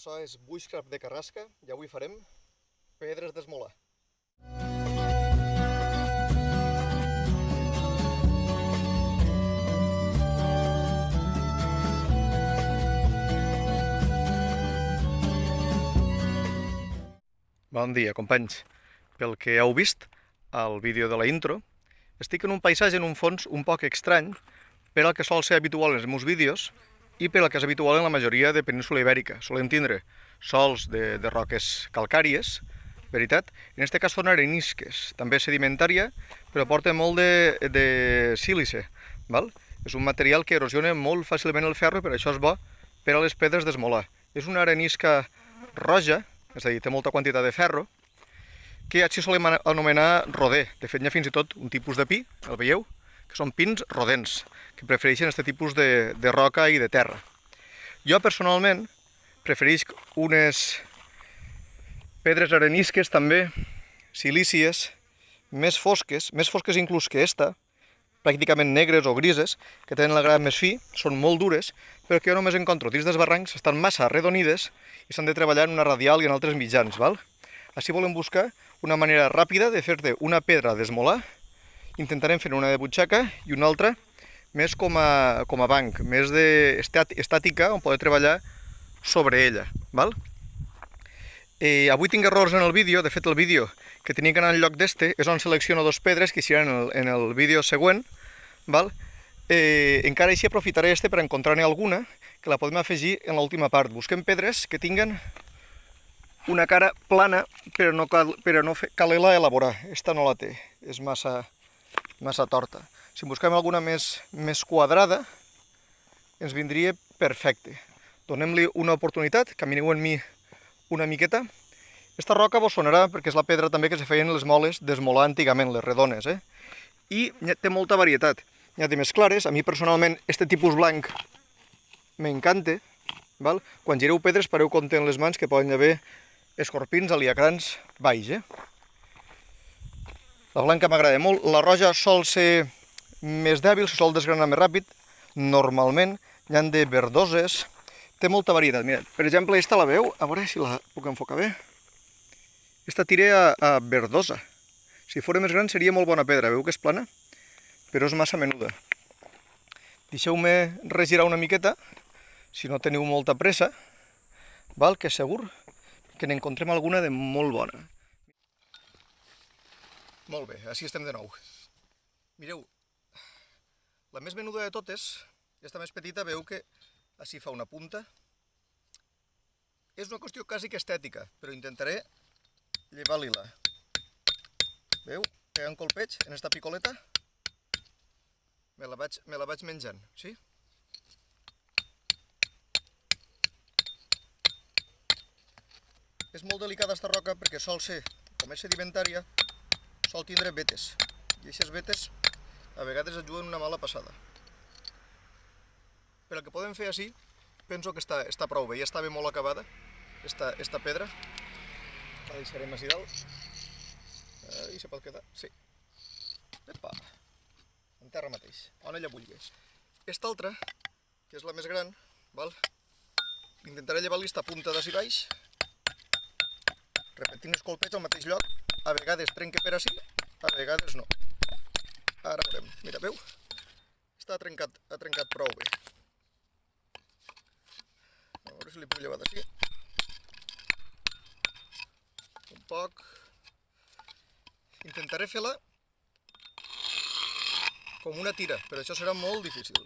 Això és bushcraft de carrasca i avui farem pedres d'esmolar. Bon dia, companys. Pel que heu vist al vídeo de la intro, estic en un paisatge en un fons un poc estrany per al que sol ser habitual en els meus vídeos i per al que és habitual en la majoria de península ibèrica. Solem tindre sols de roques calcàries, veritat? En aquest cas són arenisques, també sedimentària, però porta molt de sílice. Val? És un material que erosiona molt fàcilment el ferro i per això és bo per a les pedres d'esmolar. És una arenisca roja, és a dir, té molta quantitat de ferro, que així solem anomenar roder. De fet, hi ha fins i tot un tipus de pi, el veieu? Que són pins rodents, que prefereixen aquest tipus de roca i de terra. Jo, personalment, prefereixo unes pedres arenisques també, silícies, més fosques inclús que esta, pràcticament negres o grises, que tenen el gra més fi, són molt dures, però que jo només encontro dins dels barrancs, estan massa arredonides i s'han de treballar en una radial i en altres mitjans, val? Així volem buscar una manera ràpida de fer-te una pedra d'esmolar. Intentarem fer una de butxaca i una altra més com a banc, més estàtica, on poder treballar sobre ella, val? Avui tinc errors en el vídeo. De fet, el vídeo que tenia que anar en lloc d'este és on selecciono dos pedres que seran en el vídeo següent, val? Encara així aprofitaré este per encontrar-ne alguna que la podem afegir en l'última part. Busquem pedres que tinguen una cara plana, però no cal-la elaborar. Esta no la té, és massa torta. Si en busquem alguna més quadrada, ens vindria perfecte. Donem-li una oportunitat, camineu amb mi una miqueta. Esta roca vos sonarà perquè és la pedra també que se feien les moles d'esmolar antigament, les redones. I té molta varietat. N'hi ha de més clares. A mi personalment este tipus blanc m'encanta. Quan gireu pedres pareu compte en les mans que poden haver escorpins, aliacrans, baix. La blanca m'agrada molt. La roja sol ser més dèbil, se sol desgranar més ràpid. Normalment n'hi ha de verdoses. Té molta varietat. Mira, per exemple, aquesta la veu? A veure si la puc enfocar bé. Aquesta tiré a verdosa. Si fos més gran seria molt bona pedra. Veu que és plana? Però és massa menuda. Deixeu-me regirar una miqueta, si no teniu molta pressa, val? Que segur que n'encontrem alguna de molt bona. Molt bé, així estem de nou. Mireu, la més menuda de totes, aquesta més petita, veu que així fa una punta. És una qüestió quasi que estètica, però intentaré llevar-li-la. Veu? Pegant colpeig en esta picoleta. Me la vaig menjant, sí? És molt delicada esta roca perquè sol ser, com és sedimentària, sol tindre vetes. I aquestes vetes a vegades et juguen una mala passada. Però el que podem fer així, penso que està prou bé. Ja està bé molt acabada, esta pedra. La deixarem així dalt. I se pot quedar, sí. Epa! En terra mateix, on ella vulgui. Esta altra, que és la més gran, val? Intentaré llevar-li esta punta d'ací baix, repetint els colpets al mateix lloc. A vegades trenca per ací, a vegades no. Ara veurem. Mira, veu? Està trencat prou bé. A veure si li puc llevar d'ací. Un poc. Intentaré fer-la com una tira, però això serà molt difícil.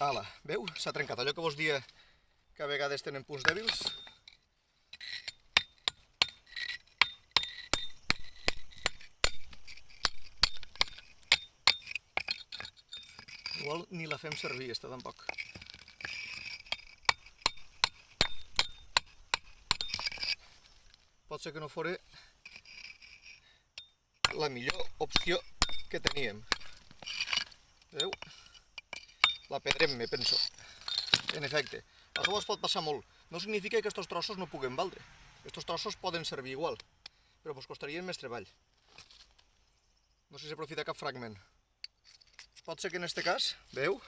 Ala, veu? S'ha trencat. Allò que vos dia que a vegades tenen punts dèbils. Igual ni la fem servir, esta tampoc. Pot ser que no fos la millor opció que teníem. Veu? La pedrem, me penso. en efecte. Això es pot passar molt. No significa que aquests trossos no puguen valdre. Aquests trossos poden servir igual, però vos costarien més treball. No sé si s'aprofita cap fragment. Pot ser que en aquest cas, veieu,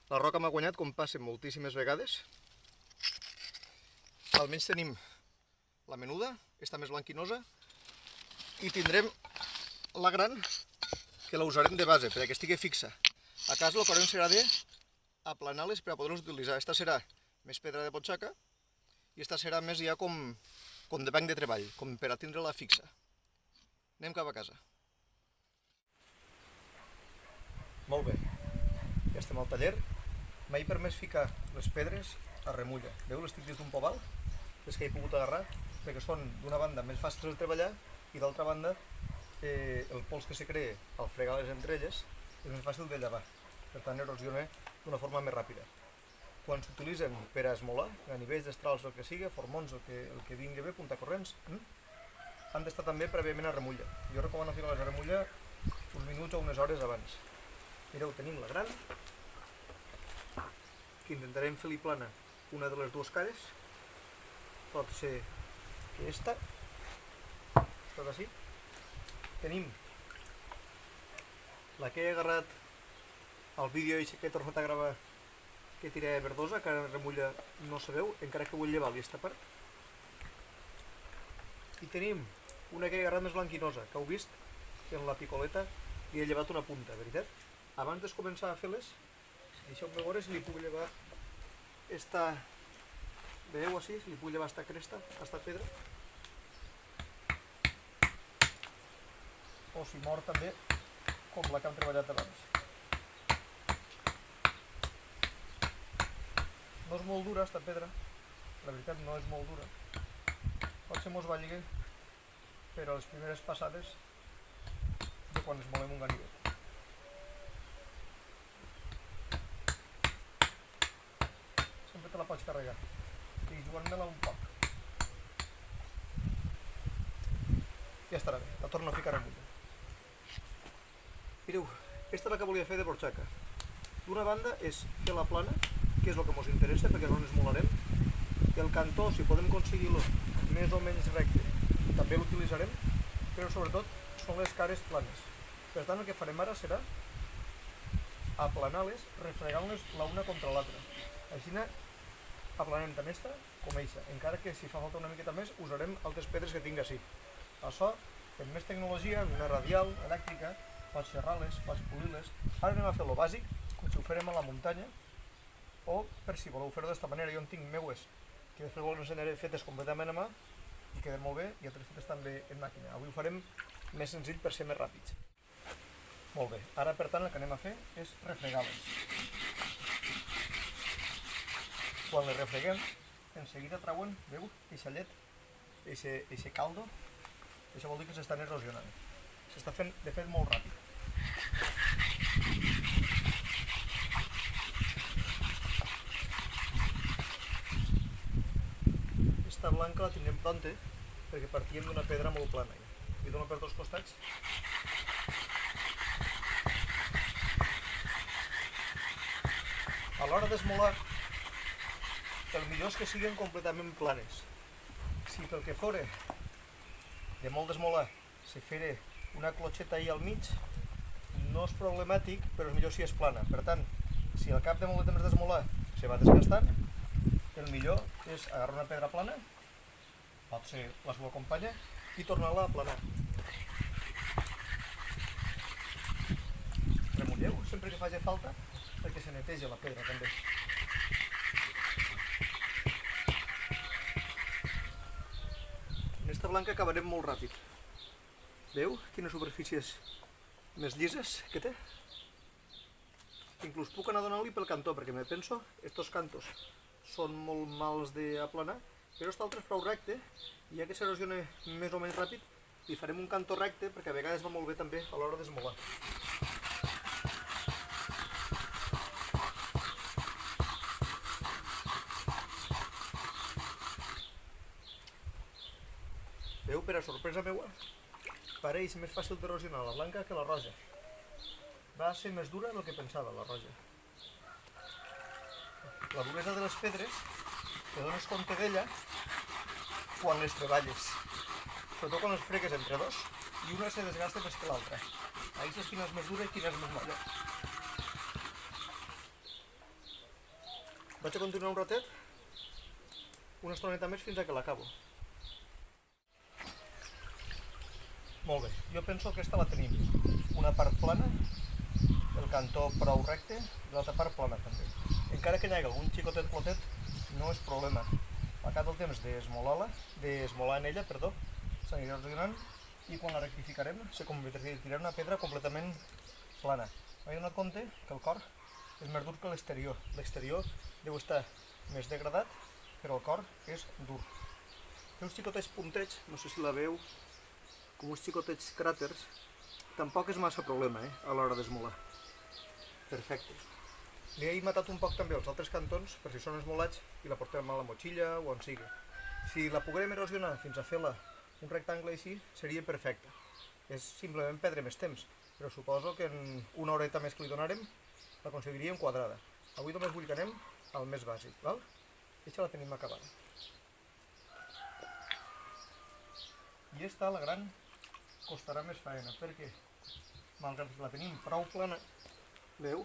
la roca m'ha guanyat com passa moltíssimes vegades. Almenys tenim la menuda, està més blanquinosa, i tindrem la gran, que la usarem de base, perquè estigui fixa. A casa el que haurem serà d'aplanar-les per a poder-les utilitzar. Esta serà més pedra de potxaca i esta serà més ja com de banc de treball, com per a tindre-la fixa. Anem cap a casa. Molt bé, ja estem al taller. M'he permès ficar les pedres a remulla. Veu, l'estic dins d'un pobal, les que he pogut agarrar, perquè són d'una banda més fàcils de treballar i d'altra banda el pols que se crea al fregar-les entre elles és més fàcil de llevar, per tant erosiona d'una forma més ràpida. Quan s'utilitzen per a esmolar, a nivells d'estrals o el que sigui, formons, el que vingui bé, puntacorrents, han d'estar també prèviament a remulla. Jo recomano ficar-les a remulla uns minuts o unes hores abans. Mireu, tenim la gran, que intentarem fer-li plana una de les dues cares, pot ser que esta, tot així. Tenim la que he agarrat al vídeo que he tornat a gravar, que tirava verdosa, que ara en remulla no se veu, encara que vull llevar-li aquesta part. I tenim una que he agarrat més blanquinosa, que heu vist que en la picoleta li he llevat una punta, veritat? Abans de començar a fer-les, deixeu-me veure si li puc llevar esta... Veieu així? Si li puc llevar esta cresta, esta pedra. O si mor també, com la que hem treballat abans. No és molt dura, esta pedra, la veritat no és molt dura. Potser mos valgui per a les primeres passades de quan esmolem un ganivet. Sempre te la pots carregar i jugant-me-la un poc. Ja estarà bé, la torno a ficar amunt. Mireu, aquesta és la que volia fer de borxaca. D'una banda és fer la plana, que és el que ens interessa, perquè no ens molarem. I el cantó, si podem aconseguir-lo més o menys recte, també l'utilitzarem, però sobretot són les cares planes. Per tant, el que farem ara serà aplanar-les, refregant-les l'una contra l'altra. Així aplanem tant esta com eixa, encara que si fa falta una miqueta més usarem altres pedres que tinc així. Això, amb més tecnologia, amb una radial elèctrica, pots serrar-les, pots polir-les. Ara anem a fer lo bàsic, com si ho farem a la muntanya, o per si voleu fer-ho d'esta manera. Jo en tinc meues, que després vos ensenyaré fetes completament a mà, i queden molt bé, i altres fetes també en màquina. Avui ho farem més senzill per ser més ràpids. Molt bé, ara per tant el que anem a fer és refregar-les. Quan les refreguem, en seguida trauen, veu, eixa llet, eixe caldo, això vol dir que s'estan erosionant. S'està fent, de fet, molt ràpid. Aquesta blanca la tindrem pronta perquè partíem d'una pedra molt plana. Li dono per dos costats. A l'hora d'esmolar, el millor és que siguin completament planes. Si pel que fora de molt d'esmolar se fera una clotxeta ahí al mig, no és problemàtic, però és millor si és plana. Per tant, si al cap de molt de temps d'esmolar se va desgastant, el millor és agarrar una pedra plana, pot ser la seva companya, i tornar-la a aplanar. Remulleu sempre que faci falta, perquè se neteja la pedra també. En esta blanca acabarem molt ràpid. Veu quines superfícies més llises que té? Inclús puc anar donant-li pel cantó, perquè me penso, estos cantos són molt mals d'aplanar, però aquest altre és prou recte, i ja que s'erosiona més o menys ràpid, li farem un cantó recte, perquè a vegades va molt bé també a l'hora d'esmolar. Veu, per a sorpresa meua, pareix més fàcil d'erosionar la blanca que la roja. Va ser més dura del que pensava, la roja. la duresa de les pedres te dones compte d'ella quan les treballes. Sobretot quan les fregues entre dos i una se desgasta més que l'altra. Ahí saps quina és més dura i quina és més molla. Vaig a continuar un ratet, una estoneta més fins a que l'acabo. Molt bé, jo penso que aquesta la tenim. Una part plana, el cantó prou recte i l'altra part plana també. Encara que hi hagi algun xicotet plotet, no és problema. Al cap del temps d'esmolar en ella, s'anirà erosionant i quan la rectificarem se convertirà en una pedra completament plana. M'he donat compte que el cor és més dur que l'exterior. L'exterior deu estar més degradat, però el cor és dur. Té uns xicotets puntets, no sé si la veu, com uns xicotets cràters, tampoc és massa problema a l'hora d'esmolar. Perfecte. Li he matat un poc també els altres cantons per si són esmolats i la portem a la motxilla o on sigui. Si la poguérem erosionar fins a fer-la un rectangle així, seria perfecte. És simplement perdre més temps, però suposo que en una horeta més que li donarem la aconseguiríem quadrada. Avui només vull que anem al més bàsic, val? Aquesta la tenim acabada. I esta, la gran, costarà més faena, perquè malgrat que la tenim prou plana, veu?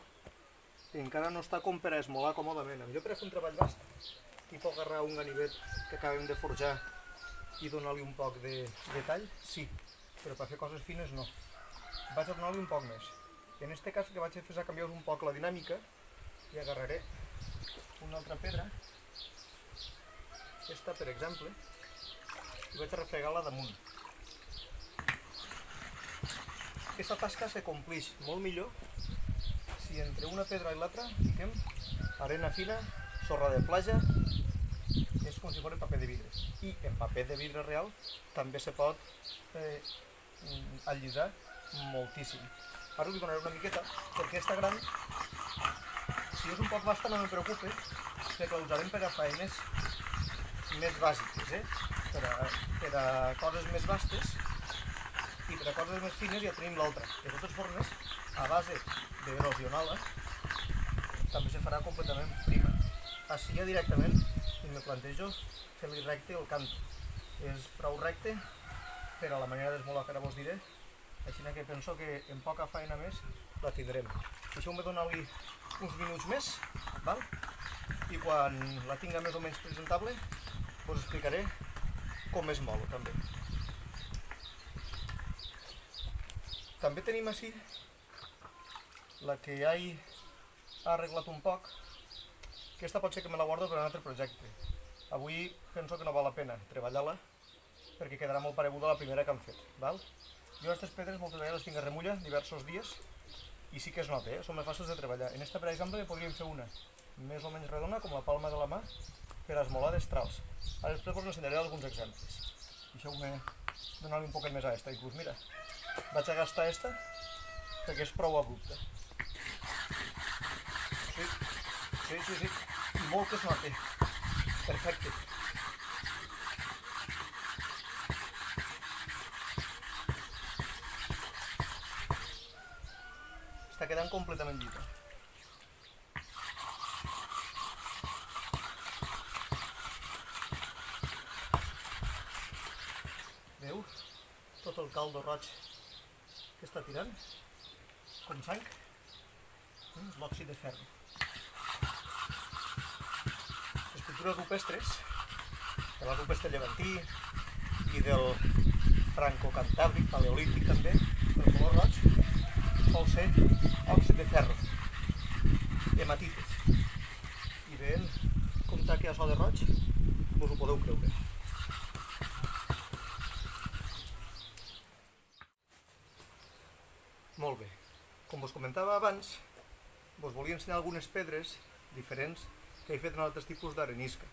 Encara no està com per a esmolar còmodament. Jo per a fer un treball bast, tipus agarrar un ganivet que acabem de forjar i donar-li un poc de tall, sí, però per fer coses fines no. Vaig a donar-li un poc més. En aquest cas el que vaig fer és canviar un poc la dinàmica i agarraré una altra pedra, aquesta per exemple, i vaig a refregar-la damunt. Aquesta tasca se compleix molt millor si entre una pedra i l'altra fiquem arena fina, sorra de platja, és com si fos paper de vidre. I en paper de vidre real també se pot allisar moltíssim. Ara us donaré una miqueta, perquè aquesta gran, si és un poc basta no me preocupe, perquè la usarem per a feines més bàsiques, per a coses més bastes, i per a coses més fines ja tenim l'altra. De totes formes, a base d'erosionar-la, també se farà completament prima. Així ja directament me plantejo fer-li recte el canto. És prou recte per a la manera d'esmolar que ara vos diré, així que penso que en poca feina més la tindrem. Deixeu-me donar-li uns minuts més, val? I quan la tinga més o menys presentable us explicaré com es mou també. També tenim així la que ja he arreglat un poc. Aquesta pot ser que me la guardo per a un altre projecte. Avui penso que no val la pena treballar-la perquè quedarà molt pareguda a la primera que hem fet. Val? Jo aquestes pedres moltes vegades les tinc a remulla diversos dies i sí que es nota, són més fàcils de treballar. En aquesta, per exemple, podríem fer una més o menys redona, com la palma de la mà, per a esmolar destrals. Ara després us ensenyaré alguns exemples. Deixeu-me donar-li un poquet més a aquesta, inclús, mira. Vaig a gastar aquesta perquè és prou abrupta. Sí. Molt que es nota. Perfecte. Està quedant completament lliure. Veu? Tot el caldo roig que està tirant, com sang, és l'òxid de ferro. Les pintures rupestres, de la rupestre llevantí i del franco-cantàbric, paleolític també, del color roig, sol ser òxid de ferro, hematites. I veient com està que hi ha so de roig, us ho podeu creure. Molt bé, com vos comentava abans, vos volia ensenyar algunes pedres diferents que he fet en altres tipus d'arenisca.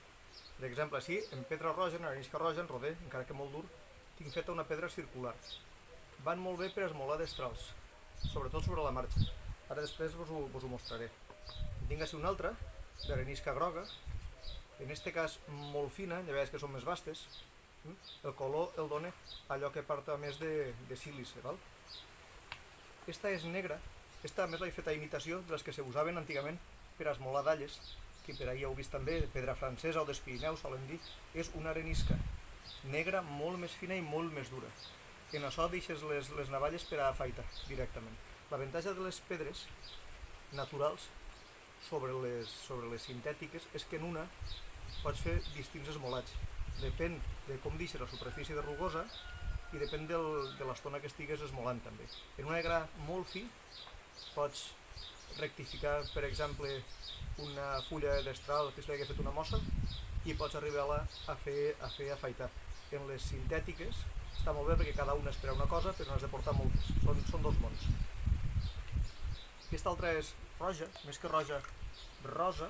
Per exemple, així, en pedra roja, en arenisca roja, en roder, encara que molt dur, tinc feta una pedra circular. Van molt bé per esmolar destrals, sobretot sobre la marxa. Ara després vos ho mostraré. En tinc així una altra, d'arenisca groga, en aquest cas molt fina, ja veus que són més bastes. El color el dona allò que porta més de sílice, val? Esta és negra, esta a més l'he fet a imitació de les que se usaven antigament per a esmolar dalles, que que per ahir heu vist també, pedra francesa o dels Pirineus, solen dir, és una arenisca negra molt més fina i molt més dura. En això deixes les navalles per a afaitar directament. L'avantatge de les pedres naturals sobre les sintètiques és que en una pots fer distints esmolats. Depèn de com deixes la superfície de rugosa i depèn de l'estona que estigues esmolant també. En un gra molt fi pots rectificar, per exemple, una fulla d'estral que se li hagués fet una mossa i pots arribar a fer afaitar. En les sintètiques està molt bé perquè cada una espera una cosa, però n'has de portar moltes. Són dos mons. Aquesta altra és roja, més que roja, rosa.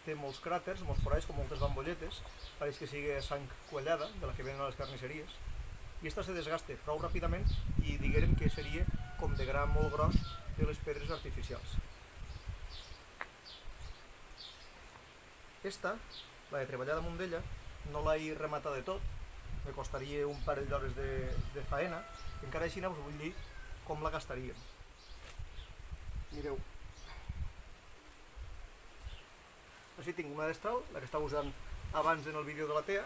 Té molts cràters, molts foralls, com moltes bambolletes. Pareix que sigui sang quallada, de la que venen a les carnisseries. I aquesta se desgasta prou ràpidament i diguérem que seria com de gra molt gros de les pedres artificials. Aquesta, la de treballar damunt d'ella, no l'he rematat de tot, me costaria un parell d'hores de faena, i encara així us vull dir com la gastaríem. Mireu. Així tinc una destral, la que estava usant abans en el vídeo de la tea,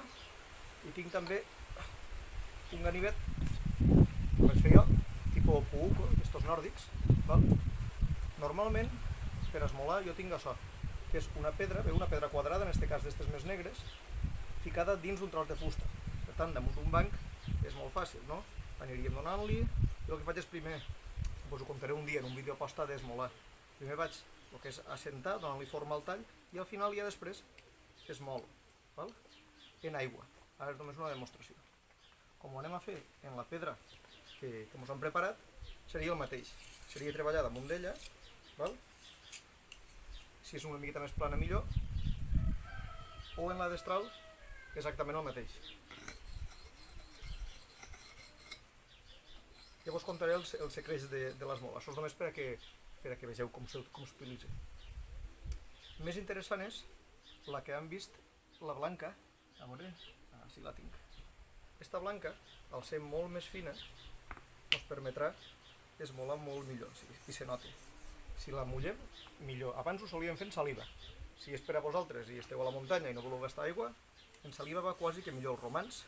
i tinc també un ganivet que vaig fer jo, tipus puuco, d'estos nòrdics. Normalment, per esmolar, jo tinc això, que és una pedra quadrada, en aquest cas d'estes més negres, ficada dins d'un tros de fusta. Per tant, damunt d'un banc és molt fàcil, no? Aniríem donant-li, i el que faig és primer, us ho contaré un dia en un vídeo posta d'esmolar. Primer vaig el que és assentar, donant-li forma al tall, i al final ja després es mol, en aigua. Ara és només una demostració. Com ho anem a fer en la pedra que ens hem preparat, seria el mateix. Seria treballar damunt d'ella, si és una miqueta més plana millor, o en la destral exactament el mateix. Llavors contaré els secrets de l'esmola. Això és només per a que vegeu com s'utilitza. Més interessant és la que hem vist, la blanca. A veure, sí la tinc. Aquesta blanca, al ser molt més fina, ens permetrà esmolar molt millor, i se nota. Si la mullem, millor. Abans ho solíem fer en saliva. Si és per a vosaltres i esteu a la muntanya i no voleu gastar aigua, en saliva va quasi que millor. Els romans,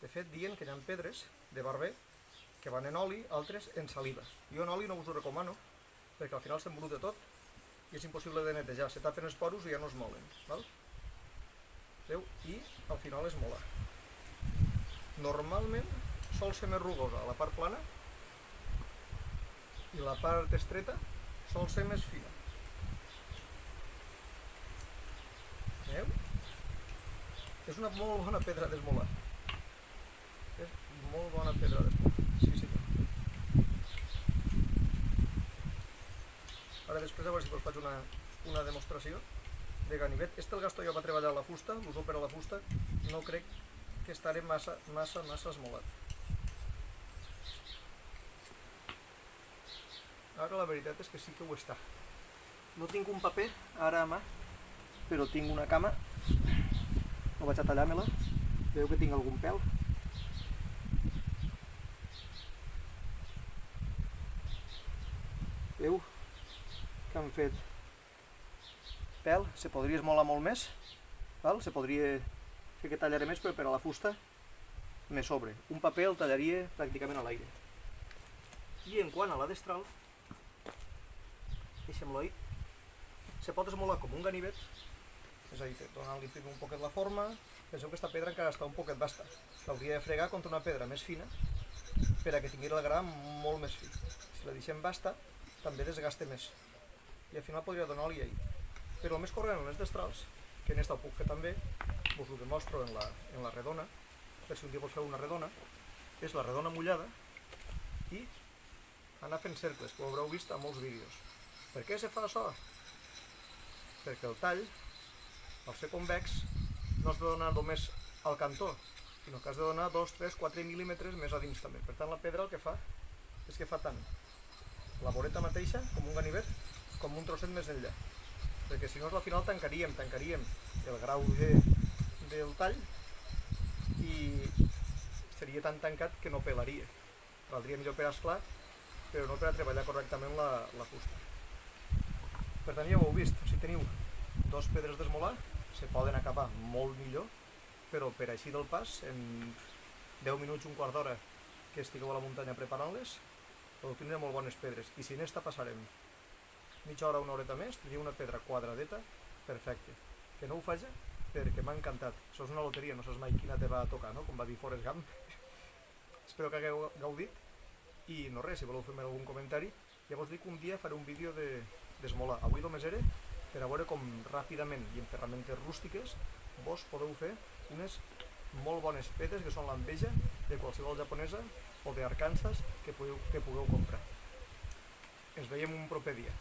de fet, diuen que hi ha pedres de barber que van en oli, altres en saliva. Jo en oli no us ho recomano, perquè al final s'embruta tot i és impossible de netejar. Se tapen els poros i ja no es molen. Veu? I al final es mola. Normalment sol ser més rugosa a la part plana i la part estreta sol ser més fina. Veu? És una molt bona pedra d'esmolar. És molt bona pedra d'esmolar. Sí. Ara després a veure si us faig una demostració de ganivet. Este el gasto jo per treballar a la fusta, l'uso per a la fusta, no crec que estaré massa esmolat. Ara la veritat és que sí que ho està. No tinc un paper ara a mà, però tinc una cama. No vaig a tallar-me-la. Veieu que tinc algun pèl. Veieu que han fet pèl. Se podria esmolar molt més. Se podria fer que tallaré més, però per a la fusta me sobre. Un paper el tallaria pràcticament a l'aire. I en quant a la destral, deixem-lo ahí. Se pot esmolar com un ganivet, és a dir, donant-li primer un poquet la forma. Penseu que aquesta pedra encara està un poquet basta. L'hauria de fregar contra una pedra més fina per a que tingui el gra molt més fi. Si la deixem basta, també desgasta més. I al final podria donar-li ahí. Però el més corrent en les destrals, que en esta ho puc fer també, us ho demostro en la redona, per si un dia vols fer una redona, és la redona mullada i anar fent cercles, que ho haureu vist a molts vídeos. Per què se fa això? Perquè el tall, al ser convex, no has de donar només al cantó, sinó que has de donar 2, 3, 4 mil·límetres més a dins també. Per tant, la pedra el que fa és que fa tant la voreta mateixa, com un ganivet, com un trosset més enllà. Perquè si no, al final tancaríem el grau del tall i seria tan tancat que no pelaria. Valdria millor per esclar, però no per a treballar correctament la fusta. Per tant, ja ho heu vist, si teniu 2 pedres d'esmolar se poden acabar molt millor, però per així del pas, en 10 minuts, un quart d'hora que estigueu a la muntanya preparant-les, podeu tindre molt bones pedres. I si en esta passarem mitja hora, una horeta més, tindria una pedra quadradeta perfecte. Que no ho faci perquè m'ha encantat. Això és una loteria, no saps mai quina te va tocar, no? Com va dir Forrest Gump. Espero que hagueu gaudit. I no res, si voleu fer-me algun comentari, ja vos dic que un dia faré un vídeo d'esmolar. Avui només era per a veure com ràpidament i amb ferramentes rústiques vos podeu fer unes molt bones pedres que són l'enveja de qualsevol japonesa o d'Arkansas que pugueu comprar. Ens veiem un proper dia.